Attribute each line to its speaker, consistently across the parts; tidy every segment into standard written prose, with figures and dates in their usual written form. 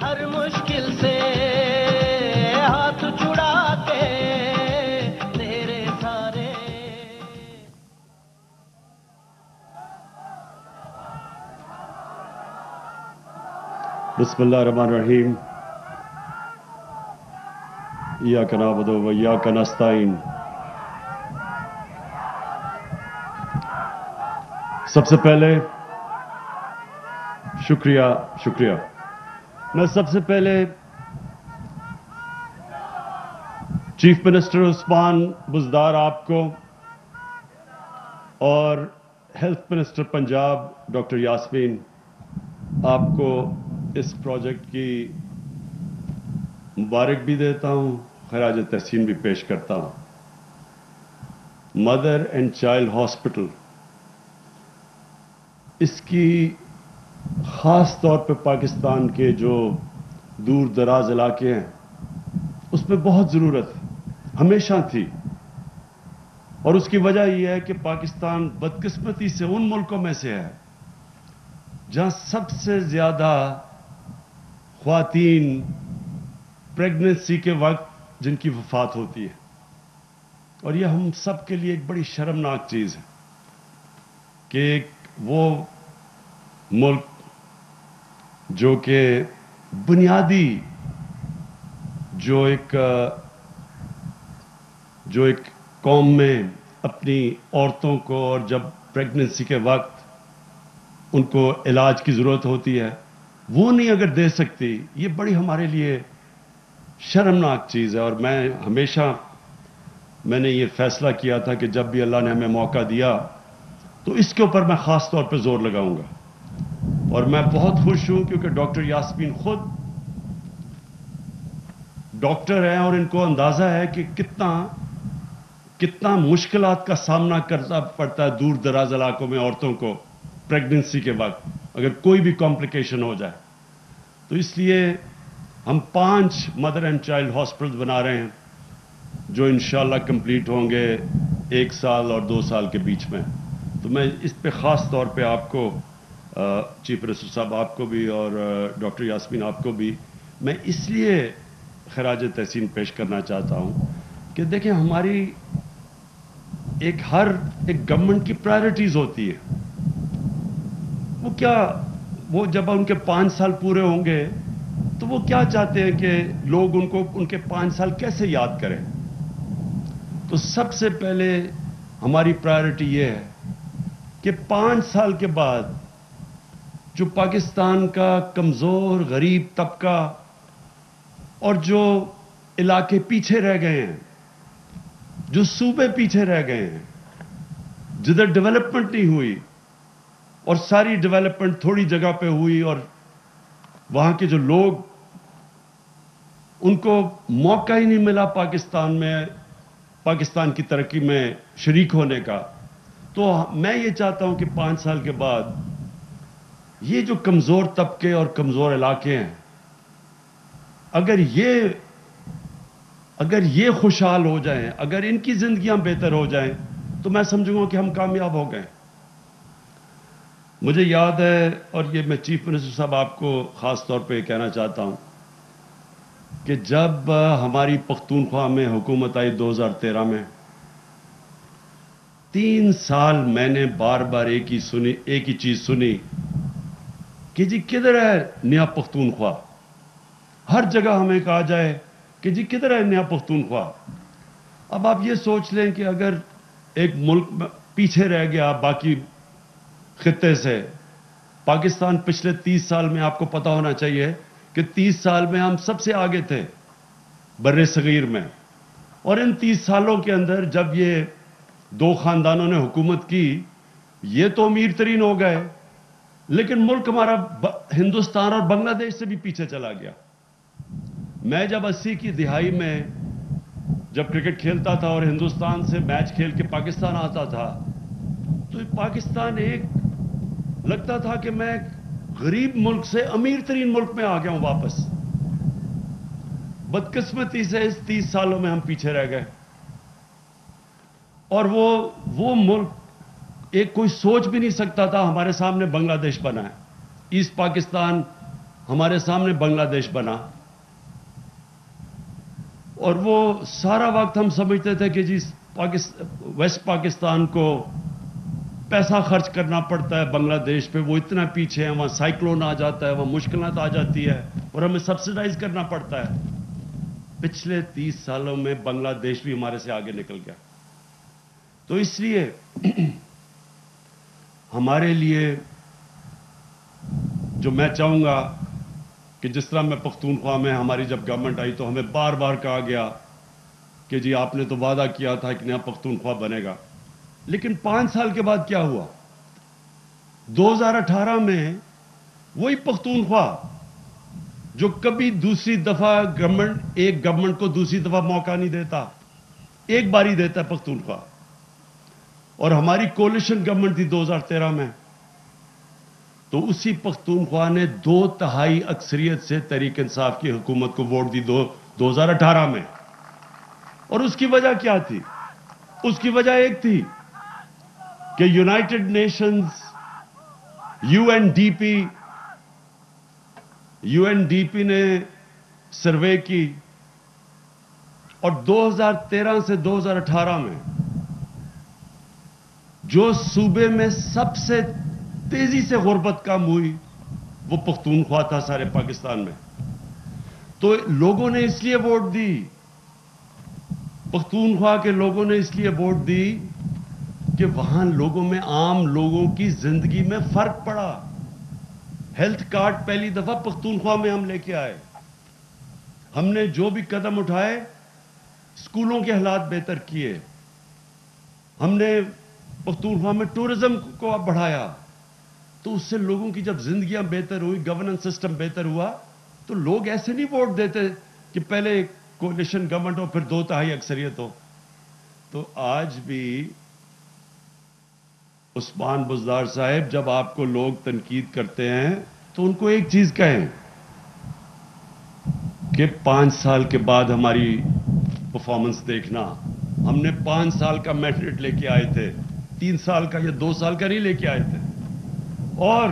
Speaker 1: ہر مشکل سے ہاتھ چھڑا کے تیرے سارے.
Speaker 2: بسم اللہ الرحمن الرحیم. ایاک نعبد و ایاک نستعین. سب سے پہلے شکریہ. میں سب سے پہلے چیف منسٹر عثمان بزدار آپ کو اور health minister Punjab doctor Yasmin آپ کو اس پروجیکٹ کی مبارک بھی دیتا ہوں، خراج تحسین بھی پیش کرتا ہوں. مدر اینڈ چائلڈ ہاسپٹل، اس کی خاص طور پہ پاکستان کے جو دور دراز علاقے ہیں اس میں بہت ضرورت ہمیشہ تھی. اور اس کی وجہ یہ ہے کہ پاکستان بدقسمتی سے ان ملکوں میں سے ہے جہاں سب سے زیادہ خواتین پریگننسی کے وقت جن کی وفات ہوتی ہے. اور یہ ہم سب کے لیے ایک بڑی شرمناک چیز ہے کہ وہ ملک جو کہ بنیادی جو ایک قوم میں اپنی عورتوں کو اور جب پریگننسی کے وقت ان کو علاج کی ضرورت ہوتی ہے وہ نہیں اگر دے سکتی، یہ بڑی ہمارے لیے شرمناک چیز ہے. اور میں نے یہ فیصلہ کیا تھا کہ جب بھی اللہ نے ہمیں موقع دیا تو اس کے اوپر میں خاص طور پہ زور لگاؤں گا. اور میں بہت خوش ہوں کیونکہ ڈاکٹر یاسمین خود ڈاکٹر ہیں اور ان کو اندازہ ہے کہ کتنا مشکلات کا سامنا کرنا پڑتا ہے دور دراز علاقوں میں عورتوں کو پریگننسی کے وقت اگر کوئی بھی کمپلیکیشن ہو جائے. تو اس لیے ہم 5 مدر اینڈ چائلڈ ہاسپٹلز بنا رہے ہیں جو انشاءاللہ کمپلیٹ ہوں گے 1 سال اور 2 سال کے بیچ میں. تو میں اس پہ خاص طور پہ آپ کو چیف منسٹر صاحب آپ کو بھی اور ڈاکٹر یاسمین آپ کو بھی میں اس لیے خراج تحسین پیش کرنا چاہتا ہوں کہ دیکھیں ہماری ایک گورنمنٹ کی پرائرٹیز ہوتی ہے. وہ جب ان کے 5 سال پورے ہوں گے تو وہ کیا چاہتے ہیں کہ لوگ ان کے 5 سال کیسے یاد کریں. تو سب سے پہلے ہماری پرائرٹی یہ ہے کہ 5 سال کے بعد جو پاکستان کا کمزور غریب طبقہ اور جو علاقے پیچھے رہ گئے ہیں، جو صوبے پیچھے رہ گئے ہیں، جدھر ڈیولپمنٹ نہیں ہوئی اور ساری ڈیولپمنٹ تھوڑی جگہ پہ ہوئی اور وہاں کے جو لوگ ان کو موقع ہی نہیں ملا پاکستان کی ترقی میں شریک ہونے کا. تو میں یہ چاہتا ہوں کہ 5 سال کے بعد یہ جو کمزور طبقے اور کمزور علاقے ہیں اگر یہ خوشحال ہو جائیں، اگر ان کی زندگیاں بہتر ہو جائیں تو میں سمجھوں گا کہ ہم کامیاب ہو گئے. مجھے یاد ہے اور یہ میں چیف منسٹر صاحب آپ کو خاص طور پہ کہنا چاہتا ہوں کہ جب ہماری پختونخوا میں حکومت آئی 2013 میں 3 سال میں نے بار بار ایک ہی چیز سنی کہ جی کدھر ہے نیا پختونخوا. ہر جگہ ہمیں کہا جائے کہ جی کدھر ہے نیا پختونخوا. اب آپ یہ سوچ لیں کہ اگر ایک ملک پیچھے رہ گیا باقی خطے سے، پاکستان پچھلے 30 سال میں آپ کو پتا ہونا چاہیے کہ 30 سال میں ہم سب سے آگے تھے بر صغیر میں. اور ان 30 سالوں کے اندر جب یہ 2 خاندانوں نے حکومت کی یہ تو امیر ترین ہو گئے لیکن ملک ہمارا ہندوستان اور بنگلہ دیش سے بھی پیچھے چلا گیا. میں جب 80 کی دہائی میں جب کرکٹ کھیلتا تھا اور ہندوستان سے میچ کھیل کے پاکستان آتا تھا تو پاکستان لگتا تھا کہ میں غریب ملک سے امیر ترین ملک میں آ گیا ہوں واپس. بدقسمتی سے اس 30 سالوں میں ہم پیچھے رہ گئے اور وہ ملک کوئی سوچ بھی نہیں سکتا تھا ہمارے سامنے بنگلہ دیش بنا ہے. ایسٹ پاکستان ہمارے سامنے بنگلہ دیش بنا، اور وہ سارا وقت ہم سمجھتے تھے کہ جی ویسٹ پاکستان کو پیسہ خرچ کرنا پڑتا ہے بنگلہ دیش پہ، وہ اتنا پیچھے ہے، وہاں سائیکلون آ جاتا ہے، وہاں مشکلات آ جاتی ہے اور ہمیں سبسیڈائز کرنا پڑتا ہے۔ پچھلے 30 سالوں میں بنگلہ دیش بھی ہمارے سے آگے نکل گیا۔ تو اس لیے ہمارے لیے جو میں چاہوں گا کہ جس طرح میں پختونخوا میں ہماری جب گورنمنٹ آئی تو ہمیں بار بار کہا گیا کہ جی آپ نے تو وعدہ کیا تھا کہ نیا پختونخوا بنے گا، لیکن 5 سال کے بعد کیا ہوا؟ 2018 میں وہی پختونخوا جو کبھی دوسری دفعہ ایک گورنمنٹ کو دوسری دفعہ موقع نہیں دیتا، ایک باری دیتا ہے پختونخوا، اور ہماری کولیشن گورنمنٹ تھی 2013 میں، تو اسی پختونخوا نے 2/3 اکثریت سے تحریک انصاف کی حکومت کو ووٹ دی 2018 میں۔ اور اس کی وجہ کیا تھی؟ اس کی وجہ ایک تھی کہ United Nations U N D P نے سروے کی، اور 2013 سے 2018 میں جو صوبے میں سب سے تیزی سے غربت کم ہوئی وہ پختونخوا تھا سارے پاکستان میں۔ تو لوگوں نے اس لیے ووٹ دی، پختونخوا کے لوگوں نے اس لیے ووٹ دی کہ وہاں لوگوں میں، عام لوگوں کی زندگی میں فرق پڑا۔ ہیلتھ کارڈ پہلی دفعہ پختونخوا میں ہم لے کے آئے، ہم نے جو بھی قدم اٹھائے، اسکولوں کے حالات بہتر کیے، ہم نے پختونخوا میں ٹورزم کو بڑھایا، تو اس سے لوگوں کی جب زندگیاں بہتر ہوئی، گورننس سسٹم بہتر ہوا، تو لوگ ایسے نہیں ووٹ دیتے کہ پہلے کولیشن گورنمنٹ ہو پھر 2/3 اکثریت ہو۔ تو آج بھی عثمان بزدار صاحب، جب آپ کو لوگ تنقید کرتے ہیں تو ان کو ایک چیز کہیں کہ 5 سال کے بعد ہماری پرفارمنس دیکھنا۔ ہم نے 5 سال کا مینڈیٹ لے کے آئے تھے، 3 سال کا یا 2 سال کا نہیں لے کے آئے تھے، اور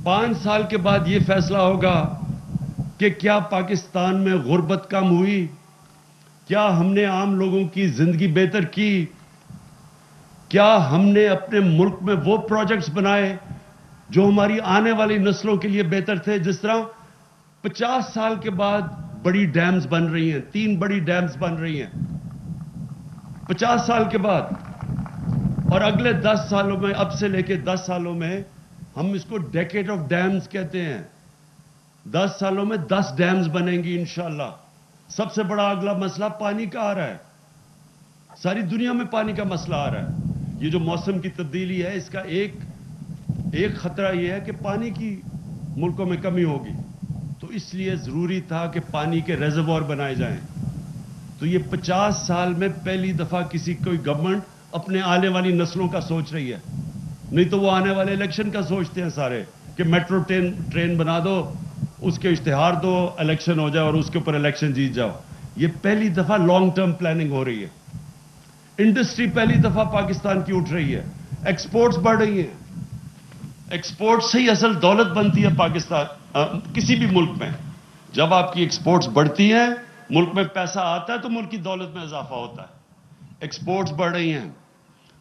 Speaker 2: 5 سال کے بعد یہ فیصلہ ہوگا کہ کیا پاکستان میں غربت کم ہوئی، کیا ہم نے عام لوگوں کی زندگی بہتر کی، کیا ہم نے اپنے ملک میں وہ پروجیکٹس بنائے جو ہماری آنے والی نسلوں کے لیے بہتر تھے۔ جس طرح 50 سال کے بعد بڑی ڈیمز بن رہی ہیں، 3 بڑی ڈیمز بن رہی ہیں 50 سال کے بعد، اور اگلے 10 سالوں میں، اب سے لے کے 10 سالوں میں، ہم اس کو ڈیکیڈ آف ڈیمز کہتے ہیں۔ 10 سالوں میں 10 ڈیمز بنیں گی انشاءاللہ۔ سب سے بڑا اگلا مسئلہ پانی کا آ رہا ہے، ساری دنیا میں پانی کا مسئلہ آ رہا ہے۔ یہ جو موسم کی تبدیلی ہے، اس کا ایک خطرہ یہ ہے کہ پانی کی ملکوں میں کمی ہوگی، تو اس لیے ضروری تھا کہ پانی کے ریزروار بنائے جائیں۔ تو یہ 50 سال میں پہلی دفعہ کوئی گورنمنٹ اپنے آنے والی نسلوں کا سوچ رہی ہے، نہیں تو وہ آنے والے الیکشن کا سوچتے ہیں سارے کہ میٹرو ٹرین بنا دو، اس کے اشتہار دو، الیکشن ہو جائے اور اس کے اوپر الیکشن جیت جاؤ۔ یہ پہلی دفعہ لانگ ٹرم پلاننگ ہو رہی ہے۔ انڈسٹری پہلی دفعہ پاکستان کی اٹھ رہی ہے، ایکسپورٹس بڑھ رہی ہیں۔ ایکسپورٹ سے ہی اصل دولت بنتی ہے پاکستان، کسی بھی ملک میں جب آپ کی ایکسپورٹس بڑھتی ہیں، ملک میں پیسہ آتا ہے تو ملک کی دولت میں اضافہ ہوتا ہے۔ ایکسپورٹس بڑھ رہی ہیں،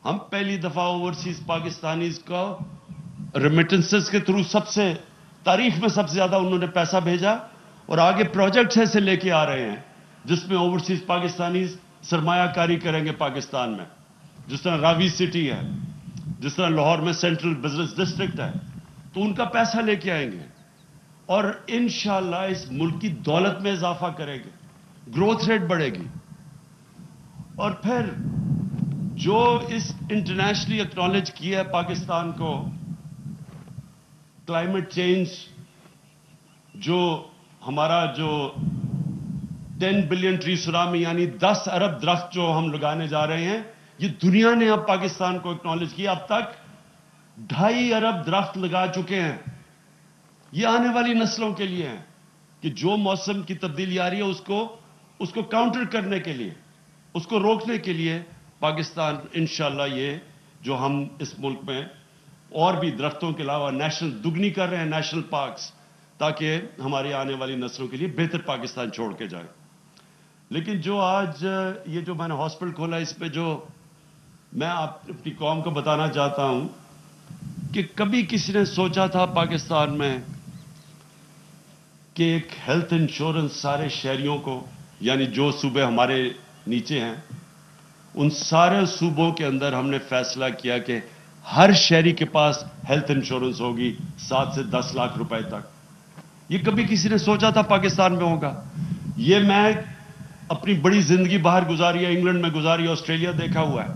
Speaker 2: ہم پہلی دفعہ اوورسیز پاکستانیز کو ریمیٹنسز کے تھرو تاریخ میں سب سے زیادہ انہوں نے پیسہ بھیجا، اور آگے پروجیکٹس ایسے لے کے آ رہے ہیں جس میں اوورسیز پاکستانیز سرمایہ کاری کریں گے پاکستان میں، جس طرح راوی سٹی ہے، جس طرح لاہور میں سینٹرل بزنس ڈسٹرکٹ ہے، تو ان کا پیسہ لے کے آئیں گے اور انشاءاللہ اس ملک کی دولت میں اضافہ کریں گے، گروتھ ریٹ بڑھے گی۔ اور پھر جو اس انٹرنیشنلی ایکنالج کیا ہے پاکستان کو، کلائمیٹ چینج، جو ہمارا جو 10 بلین ٹری سونامی یعنی 10 ارب درخت جو ہم لگانے جا رہے ہیں، یہ دنیا نے اب پاکستان کو ایکنالج کیا۔ اب تک 2.5 ارب درخت لگا چکے ہیں۔ یہ آنے والی نسلوں کے لیے ہیں کہ جو موسم کی تبدیلی آ رہی ہے اس کو کاؤنٹر کرنے کے لیے، اس کو روکنے کے لیے پاکستان انشاءاللہ یہ جو ہم اس ملک میں اور بھی درختوں کے علاوہ نیشنل دگنی کر رہے ہیں، نیشنل پارکس، تاکہ ہماری آنے والی نسلوں کے لیے بہتر پاکستان چھوڑ کے جائیں. لیکن جو آج یہ جو میں نے ہاسپٹل کھولا اس پہ جو میں اپنی قوم کو بتانا چاہتا ہوں کہ کبھی کسی نے سوچا تھا پاکستان میں کہ ایک ہیلتھ انشورنس سارے شہریوں کو، یعنی جو صوبے ہمارے نیچے ہیں ان سارے صوبوں کے اندر ہم نے فیصلہ کیا کہ ہر شہری کے پاس ہیلتھ انشورنس ہوگی 7 سے 10 لاکھ روپے تک. یہ کبھی کسی نے سوچا تھا پاکستان میں ہوگا؟ یہ میں اپنی بڑی زندگی باہر گزاری ہے، انگلینڈ میں گزاری، آسٹریلیا دیکھا ہوا ہے.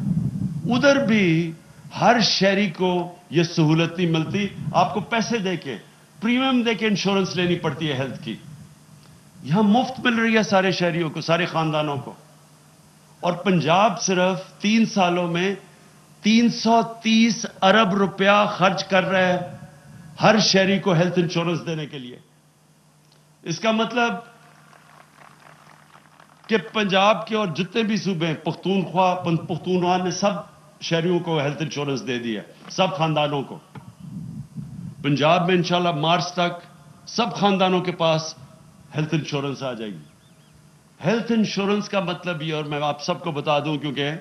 Speaker 2: ادھر بھی ہر شہری کو یہ سہولت نہیں ملتی. آپ کو پیسے دے کے، پریمیم دے کے انشورنس لینی پڑتی ہے ہیلتھ کی. یہاں مفت مل رہی ہے سارے شہریوں کو، سارے خاندانوں کو. اور پنجاب صرف 3 سالوں میں 330 ارب روپیہ خرچ کر رہا ہے ہر شہری کو ہیلتھ انشورنس دینے کے لیے. اس کا مطلب کہ پنجاب کے اور جتنے بھی صوبے پختونخوا نے سب شہریوں کو ہیلتھ انشورنس دے دی ہے، سب خاندانوں کو. پنجاب میں انشاءاللہ مارچ تک سب خاندانوں کے پاس ہیلتھ انشورنس آ جائے گی. ہیلتھ انشورنس کا مطلب یہ، اور میں آپ سب کو بتا دوں کیونکہ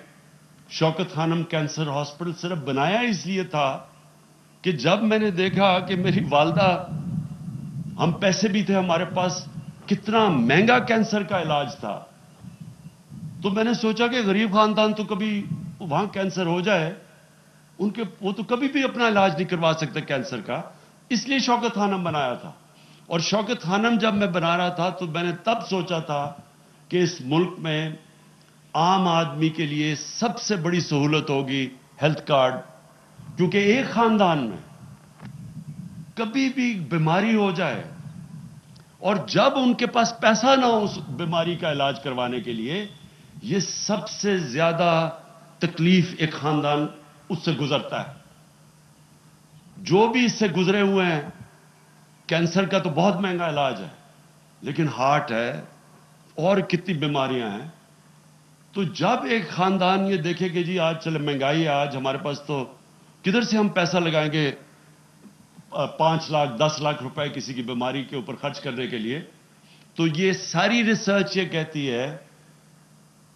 Speaker 2: شوکت خانم کینسر ہاسپٹل صرف بنایا اس لیے تھا کہ جب میں نے دیکھا کہ میری والدہ، ہم پیسے بھی تھے ہمارے پاس، کتنا مہنگا کینسر کا علاج تھا، تو میں نے سوچا کہ غریب خاندان تو کبھی وہاں کینسر ہو جائے وہ تو کبھی بھی اپنا علاج نہیں کروا سکتے کینسر کا. اس لیے شوکت خانم بنایا تھا. اور شوکت خانم جب میں بنا رہا تھا تو میں نے تب سوچا تھا کہ اس ملک میں عام آدمی کے لیے سب سے بڑی سہولت ہوگی ہیلتھ کارڈ. کیونکہ ایک خاندان میں کبھی بھی بیماری ہو جائے اور جب ان کے پاس پیسہ نہ ہو اس بیماری کا علاج کروانے کے لیے، یہ سب سے زیادہ تکلیف ایک خاندان اس سے گزرتا ہے. جو بھی اس سے گزرے ہوئے ہیں، کینسر کا تو بہت مہنگا علاج ہے، لیکن ہارٹ ہے اور کتنی بیماریاں ہیں. تو جب ایک خاندان یہ دیکھے کہ جی آج چلے مہنگائی ہے، آج ہمارے پاس تو کدھر سے ہم پیسہ لگائیں گے 5 لاکھ 10 لاکھ روپے کسی کی بیماری کے اوپر خرچ کرنے کے لیے. تو یہ ساری ریسرچ یہ کہتی ہے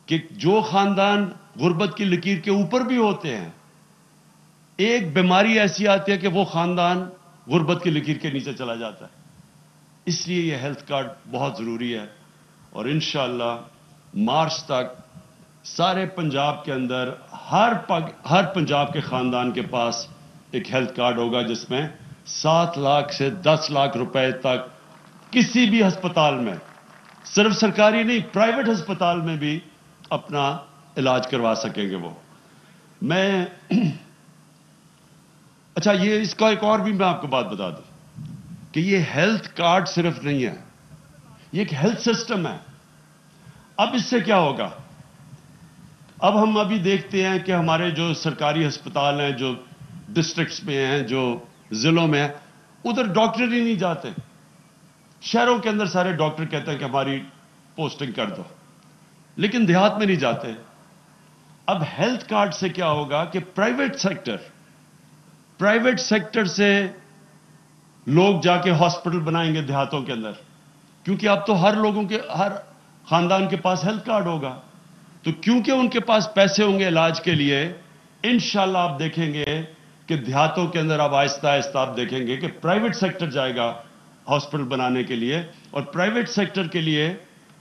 Speaker 2: کہ جو خاندان غربت کی لکیر کے اوپر بھی ہوتے ہیں، ایک بیماری ایسی آتی ہے کہ وہ خاندان غربت کی لکیر کے نیچے چلا جاتا ہے. اس لیے یہ ہیلتھ کارڈ بہت ضروری ہے. اور انشاءاللہ مارچ تک سارے پنجاب کے اندر ہر پنجاب کے خاندان کے پاس ایک ہیلتھ کارڈ ہوگا جس میں 7 لاکھ سے 10 لاکھ روپے تک کسی بھی ہسپتال میں، صرف سرکاری نہیں، پرائیویٹ ہسپتال میں بھی اپنا علاج کروا سکیں گے وہ. میں اچھا، یہ اس کا ایک اور بھی میں آپ کو بات بتا دوں کہ یہ ہیلتھ کارڈ صرف نہیں ہے، یہ ایک ہیلتھ سسٹم ہے. اب اس سے کیا ہوگا؟ اب ہم ابھی دیکھتے ہیں کہ ہمارے جو سرکاری ہسپتال ہیں، جو ڈسٹرکٹس میں ہیں، جو ضلعوں میں ہیں، ادھر ڈاکٹر ہی نہیں جاتے. شہروں کے اندر سارے ڈاکٹر کہتے ہیں کہ ہماری پوسٹنگ کر دو، لیکن دیہات میں نہیں جاتے. اب ہیلتھ کارڈ سے کیا ہوگا کہ پرائیویٹ سیکٹر سے لوگ جا کے ہاسپٹل بنائیں گے دیہاتوں کے اندر، کیونکہ اب تو ہر خاندان کے پاس ہیلتھ کارڈ ہوگا. تو کیونکہ ان کے پاس پیسے ہوں گے علاج کے لیے، انشاءاللہ آپ دیکھیں گے کہ دیہاتوں کے اندر اب آہستہ آہستہ آپ دیکھیں گے کہ پرائیویٹ سیکٹر جائے گا ہاسپٹل بنانے کے لیے. اور پرائیویٹ سیکٹر کے لیے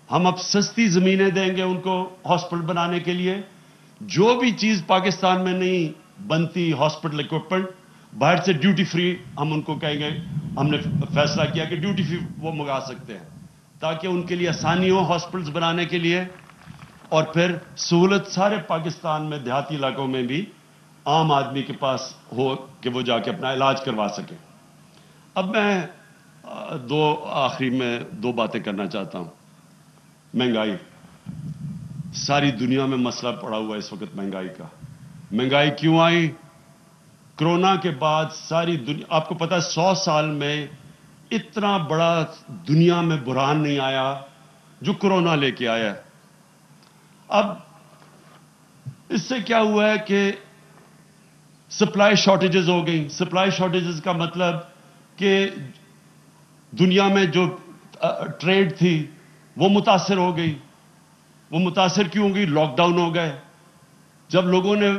Speaker 2: ہم اب سستی زمینیں دیں گے ان کو ہاسپٹل بنانے کے لیے. جو بھی چیز پاکستان میں نہیں بنتی ہاسپٹل اکوپمنٹ، باہر سے ڈیوٹی فری ہم ان کو کہیں گے. ہم نے فیصلہ کیا کہ ڈیوٹی فری وہ منگا سکتے ہیں تاکہ ان کے لیے آسانی ہو ہاسپٹلز بنانے کے لیے. اور پھر سہولت سارے پاکستان میں دیہاتی علاقوں میں بھی عام آدمی کے پاس ہو کہ وہ جا کے اپنا علاج کروا سکے. اب میں آخری میں 2 باتیں کرنا چاہتا ہوں. مہنگائی، ساری دنیا میں مسئلہ پڑا ہوا ہے اس وقت مہنگائی کا. مہنگائی کیوں آئی؟ کرونا کے بعد ساری دنیا، آپ کو پتا ہے 100 سال میں اتنا بڑا دنیا میں بحران نہیں آیا جو کرونا لے کے آیا. اب اس سے کیا ہوا ہے کہ سپلائی شارٹیجز ہو گئی. سپلائی شارٹیجز کا مطلب کہ دنیا میں جو ٹریڈ تھی وہ متاثر ہو گئی. وہ متاثر کیوں ہو گئی؟ لاک ڈاؤن ہو گئے. جب لوگوں نے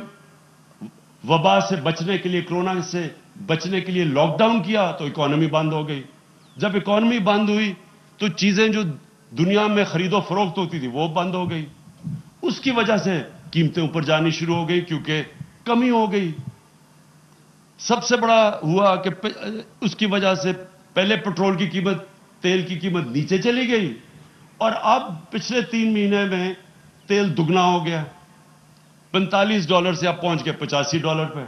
Speaker 2: وبا سے بچنے کے لیے، کرونا سے بچنے کے لیے لاک ڈاؤن کیا تو اکانومی بند ہو گئی. جب اکانومی بند ہوئی تو چیزیں جو دنیا میں خرید و فروخت ہوتی تھی وہ بند ہو گئی. اس کی وجہ سے قیمتیں اوپر جانی شروع ہو گئی کیونکہ کمی ہو گئی. سب سے بڑا ہوا کہ اس کی وجہ سے پہلے پٹرول کی قیمت، تیل کی قیمت نیچے چلی گئی، اور اب پچھلے 3 مہینے میں تیل دگنا ہو گیا. $45 سے اب پہنچ گئے $85 پہ.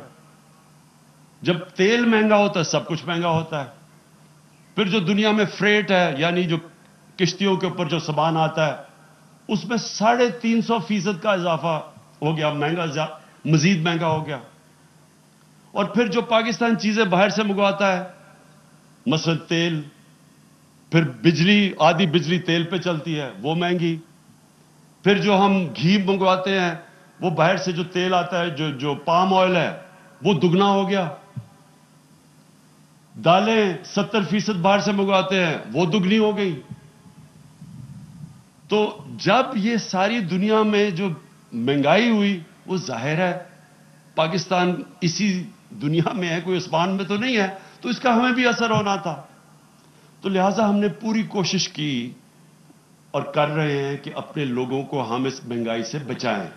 Speaker 2: جب تیل مہنگا ہوتا ہے سب کچھ مہنگا ہوتا ہے. پھر جو دنیا میں فریٹ ہے، یعنی جو کشتیوں کے اوپر جو سامان آتا ہے، اس میں 350% کا اضافہ ہو گیا. مہنگا، مزید مہنگا ہو گیا. اور پھر جو پاکستان چیزیں باہر سے منگواتا ہے، مثلا تیل، پھر بجلی، آدھی بجلی تیل پہ چلتی ہے وہ مہنگی. پھر جو ہم گھی منگواتے ہیں، وہ باہر سے جو تیل آتا ہے، جو پام آئل ہے، وہ دگنا ہو گیا. دالیں 70% باہر سے منگواتے ہیں وہ دگنی ہو گئی. تو جب یہ ساری دنیا میں جو مہنگائی ہوئی، وہ ظاہر ہے پاکستان اسی دنیا میں ہے، کوئی اسمان میں تو نہیں ہے، تو اس کا ہمیں بھی اثر ہونا تھا. تو لہٰذا ہم نے پوری کوشش کی اور کر رہے ہیں کہ اپنے لوگوں کو ہم اس مہنگائی سے بچائیں.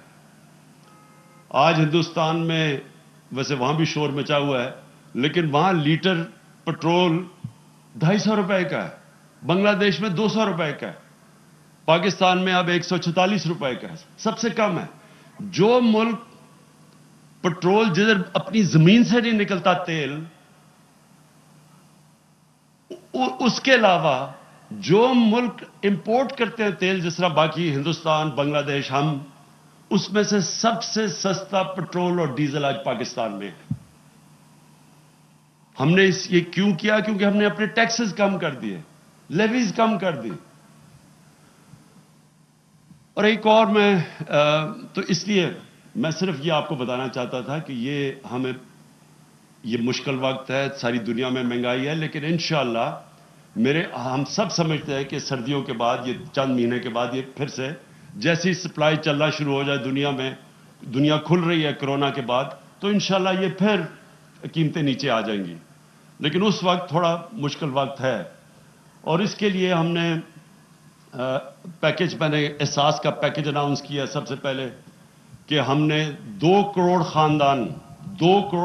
Speaker 2: آج ہندوستان میں ویسے وہاں بھی شور مچا ہوا ہے، لیکن وہاں لیٹر پٹرول $250 کا ہے، بنگلہ دیش میں $200 کا ہے، پاکستان میں اب $146 کا ہے، سب سے کم ہے. جو ملک پٹرول جدھر اپنی زمین سے نہیں نکلتا تیل، اس کے علاوہ جو ملک امپورٹ کرتے ہیں تیل، جس طرح باقی ہندوستان، بنگلہ دیش، ہم، اس میں سے سب سے سستا پٹرول اور ڈیزل آج پاکستان میں ہے. ہم نے یہ کیوں کیا؟ کیونکہ ہم نے اپنے ٹیکسز کم کر دیے، لیویز کم کر دی. اور ایک اور میں تو اس لیے میں صرف یہ آپ کو بتانا چاہتا تھا کہ یہ مشکل وقت ہے، ساری دنیا میں مہنگائی ہے، لیکن انشاءاللہ ہم سب سمجھتے ہیں کہ سردیوں کے بعد، یہ چند مہینے کے بعد، یہ پھر سے جیسی سپلائی چلنا شروع ہو جائے دنیا میں، دنیا کھل رہی ہے کرونا کے بعد، تو انشاءاللہ یہ پھر قیمتیں نیچے آ جائیں گی. لیکن اس وقت تھوڑا مشکل وقت ہے، اور اس کے لیے ہم نے پیکج، میں نے احساس کا پیکج اناؤنس کیا سب سے پہلے، کہ ہم نے 2 کروڑ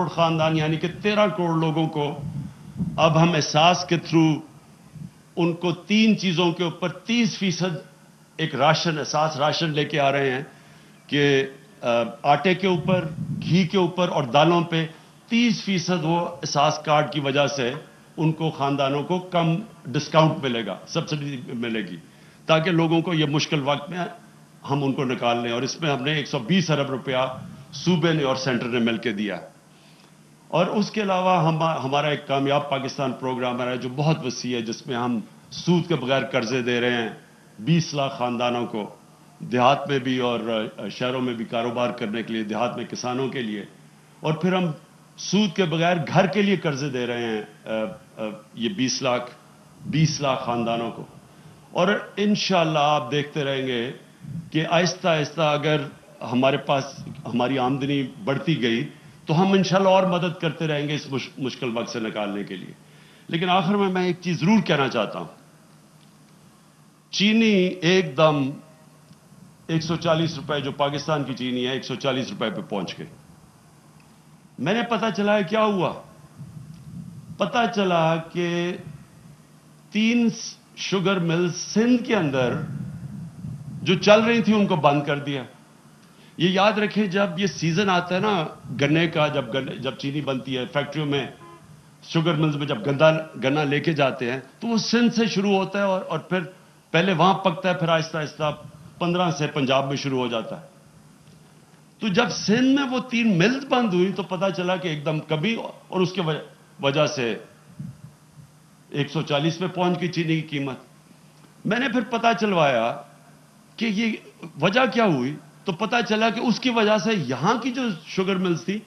Speaker 2: خاندان یعنی کہ 13 کروڑ لوگوں کو اب ہم احساس کے تھرو ان کو 3 چیزوں کے اوپر 30% ایک احساس راشن لے کے آ رہے ہیں، کہ آٹے کے اوپر، گھی کے اوپر اور دالوں پہ 30% وہ احساس کارڈ کی وجہ سے ان کو، خاندانوں کو کم ڈسکاؤنٹ ملے گا، سبسڈی ملے گی، تاکہ لوگوں کو یہ مشکل وقت میں ہم ان کو نکال لیں. اور اس میں ہم نے 120 ارب روپیہ صوبے نے اور سینٹر نے مل کے دیا. اور اس کے علاوہ ہمارا ایک کامیاب پاکستان پروگرام ہے جو بہت وسیع ہے، جس میں ہم سود کے بغیر قرضے دے رہے ہیں 20 لاکھ خاندانوں کو، دیہات میں بھی اور شہروں میں بھی کاروبار کرنے کے لیے، دیہات میں کسانوں کے لیے. اور پھر ہم سود کے بغیر گھر کے لیے قرضے دے رہے ہیں یہ 20 لاکھ خاندانوں کو. اور انشاءاللہ آپ دیکھتے رہیں گے کہ آہستہ آہستہ اگر ہمارے پاس ہماری آمدنی بڑھتی گئی تو ہم انشاءاللہ اور مدد کرتے رہیں گے اس مشکل وقت سے نکالنے کے لیے. لیکن آخر میں ایک چیز ضرور کہنا چاہتا ہوں. چینی ایک دم 140 روپے، جو پاکستان کی چینی ہے، 140 روپے پہ پہنچ گئی. میں نے پتا چلا ہے کیا ہوا. پتا چلا کہ 3 شوگر ملز سندھ کے اندر جو چل رہی تھی ان کو بند کر دیا. یہ یاد رکھیں، جب یہ سیزن آتا ہے نا گنے کا، جب چینی بنتی ہے فیکٹریوں میں، شوگر ملز میں جب گنا لے کے جاتے ہیں تو وہ سندھ سے شروع ہوتا ہے، اور پھر پہلے وہاں پکتا ہے، پھر آہستہ آہستہ 15 سے پنجاب میں شروع ہو جاتا ہے. تو جب سندھ میں وہ 3 ملز بند ہوئی تو پتا چلا کہ ایک دم کبھی، اور اس کی وجہ سے 140 پہ پہنچ گئی چینی کی قیمت. میں نے پھر پتا چلوایا کہ یہ وجہ کیا ہوئی، تو پتا چلا کہ اس کی وجہ سے یہاں کی جو شوگر ملز تھی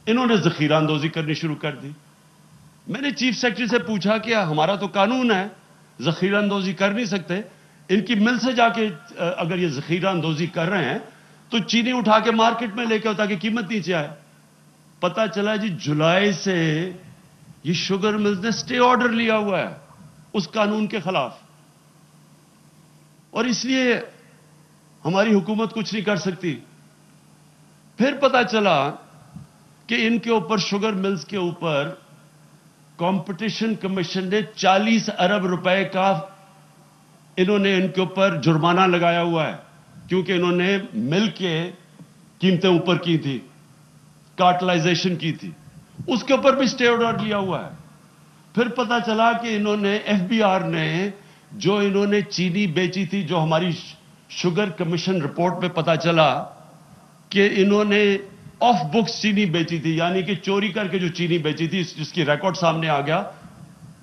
Speaker 2: انہوں نے ذخیرہ اندوزی کرنی شروع کر دی. میں نے چیف سیکرٹری سے پوچھا کہ ہمارا تو قانون ہے ذخیرہ اندوزی کر نہیں سکتے. ان کی مل سے جا کے اگر یہ ذخیرہ اندوزی کر رہے ہیں تو چینی اٹھا کے مارکیٹ میں لے کے ہوتا کہ قیمت نیچے آئے. پتا چلا جی جولائی سے یہ شوگر ملز نے سٹے آرڈر لیا ہوا ہے اس قانون کے خلاف, اور اس لیے ہماری حکومت کچھ نہیں کر سکتی. پھر پتا چلا کہ ان کے اوپر شوگر ملز کے اوپر کمپٹیشن کمیشن نے 40 ارب روپے کا انہوں نے ان کے اوپر جرمانہ لگایا ہوا ہے کیونکہ انہوں نے مل کے قیمتیں اوپر کی تھی, کارٹلائزیشن کی تھی, اس کے اوپر بھی سٹے آرڈر لیا ہوا ہے. پھر پتا چلا کہ انہوں نے ایف بی آر نے جو انہوں نے چینی بیچی تھی, جو ہماری شوگر کمیشن رپورٹ میں پتا چلا کہ انہوں نے آف بکس چینی بیچی تھی, یعنی کہ چوری کر کے جو چینی بیچی تھی جس کی ریکارڈ سامنے آ گیا,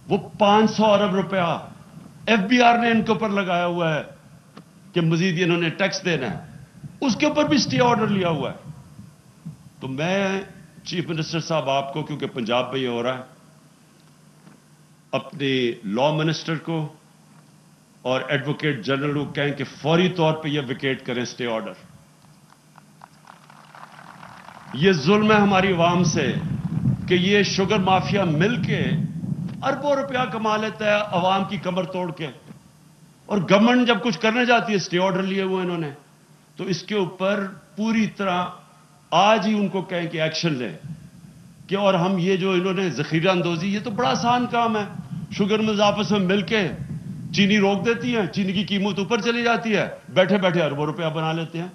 Speaker 2: وہ 500 ارب روپیہ ایف بی آر نے ان کے اوپر لگایا ہوا ہے کہ مزید انہوں نے ٹیکس دینا ہے, اس کے اوپر بھی سٹے آرڈر لیا ہوا ہے. تو میں چیف منسٹر صاحب آپ کو, کیونکہ پنجاب میں یہ ہو رہا ہے, اپنے لا منسٹر کو اور ایڈوکیٹ جنرل کو کہیں کہ فوری طور پہ یہ ویکیٹ کریں سٹے آرڈر. یہ ظلم ہے ہماری عوام سے کہ یہ شوگر مافیا مل کے اربوں روپیہ کما لیتا ہے عوام کی کمر توڑ کے, اور گورنمنٹ جب کچھ کرنے جاتی ہے سٹے آرڈر لیے ہوئے انہوں نے. تو اس کے اوپر پوری طرح آج ہی ان کو کہیں کہ ایکشن لیں کہ, اور ہم یہ جو انہوں نے ذخیرہ اندوزی, یہ تو بڑا آسان کام ہے. شوگر ملز آپس میں مل کے چینی روک دیتی ہیں, چینی کی قیمت اوپر چلی جاتی ہے, بیٹھے بیٹھے اربوں روپیہ بنا لیتے ہیں.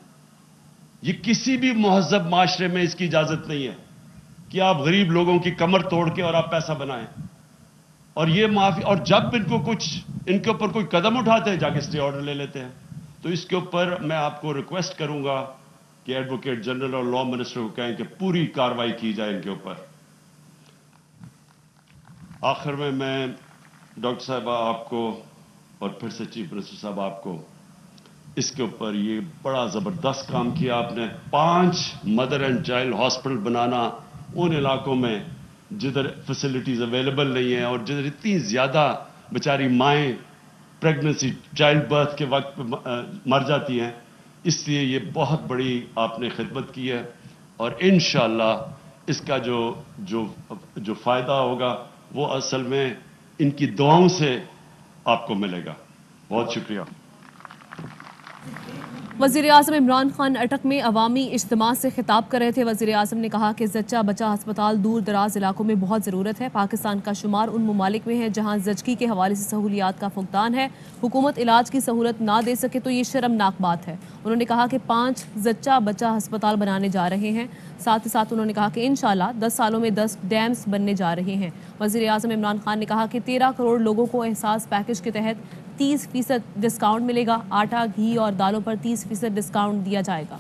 Speaker 2: یہ کسی بھی مہذب معاشرے میں اس کی اجازت نہیں ہے کہ آپ غریب لوگوں کی کمر توڑ کے اور آپ پیسہ بنائیں. اور یہ معافی, اور جب ان کو کچھ ان کے اوپر کوئی قدم اٹھاتے ہیں جا کے سٹے آرڈر لے لیتے ہیں. تو اس کے اوپر میں آپ کو ریکویسٹ کروں گا کہ ایڈوکیٹ جنرل اور لا منسٹر کو کہیں کہ پوری کارروائی کی جائے ان کے اوپر. آخر میں ڈاکٹر صاحبہ آپ کو اور پھر سے چیف منسٹر صاحب آپ کو اس کے اوپر یہ بڑا زبردست کام کیا آپ نے. 5 مدر اینڈ چائلڈ ہاسپٹل بنانا ان علاقوں میں جدھر فیسلٹیز اویلیبل نہیں ہیں اور جدھر اتنی زیادہ بیچاری مائیں پریگننسی چائلڈ برتھ کے وقت مر جاتی ہیں. اس لیے یہ بہت بڑی آپ نے خدمت کی ہے, اور انشاءاللہ اس کا جو فائدہ ہوگا وہ اصل میں ان کی دعاؤں سے آپ کو ملے گا. بہت شکریہ.
Speaker 3: وزیر اعظم عمران خان اٹک میں عوامی اجتماع سے خطاب کر رہے تھے. وزیر اعظم نے کہا کہ زچہ بچہ ہسپتال دور دراز علاقوں میں بہت ضرورت ہے. پاکستان کا شمار ان ممالک میں ہے جہاں زچگی کے حوالے سے سہولیات کا فقدان ہے. حکومت علاج کی سہولت نہ دے سکے تو یہ شرمناک بات ہے. انہوں نے کہا کہ 5 زچہ بچہ ہسپتال بنانے جا رہے ہیں. ساتھ ہی ساتھ انہوں نے کہا کہ انشاءاللہ 10 سالوں میں 10 ڈیمز بننے جا رہے ہیں. وزیر اعظم عمران خان نے کہا کہ 13 کروڑ لوگوں کو احساس پیکج کے تحت 30% ڈسکاؤنٹ ملے گا. آٹا گھی اور دالوں پر 30% ڈسکاؤنٹ دیا جائے گا.